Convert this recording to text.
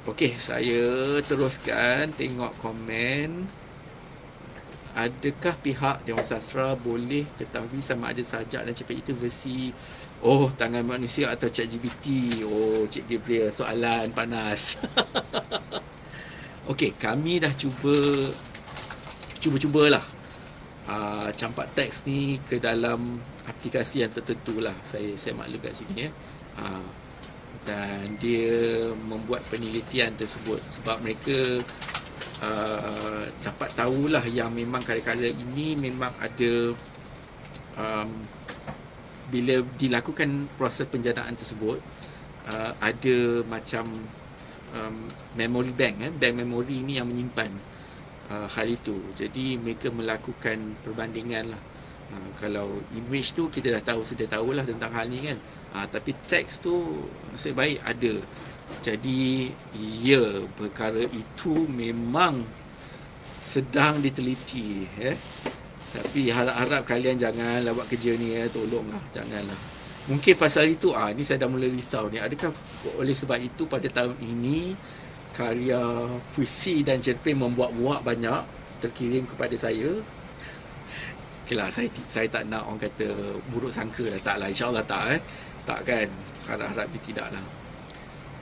Okey, saya teruskan tengok komen. Adakah pihak Dewan Sastra boleh ketahui sama ada sajak dan cerpen itu versi tangan manusia atau ChatGPT? Cik Gabriel, soalan panas. Okey, kami dah cubalah campak teks ni ke dalam aplikasi yang tertentu lah. Saya maklum kat sini ya. Dan dia membuat penelitian tersebut sebab mereka dapat tahulah yang memang karya-karya ini memang ada bila dilakukan proses penjanaan tersebut, ada macam memory bank, bank memory ini yang menyimpan hal itu. Jadi mereka melakukan perbandingan lah. Kalau image tu kita dah tahu, sedia tahulah tentang hal ni kan. Tapi teks tu nasib baik ada. Jadi ya, perkara itu memang sedang diteliti Tapi harap-harap kalian janganlah buat kerja ni tolonglah, janganlah. Mungkin pasal itu ni saya dah mula risau ni. Adakah oleh sebab itu pada tahun ini karya puisi dan cerpen membuat-buat banyak terkirim kepada saya? Okeylah, saya tak nak orang kata buruk sangka lah. Taklah, insya-Allah tak kan. Harap-harap dia tidak lah.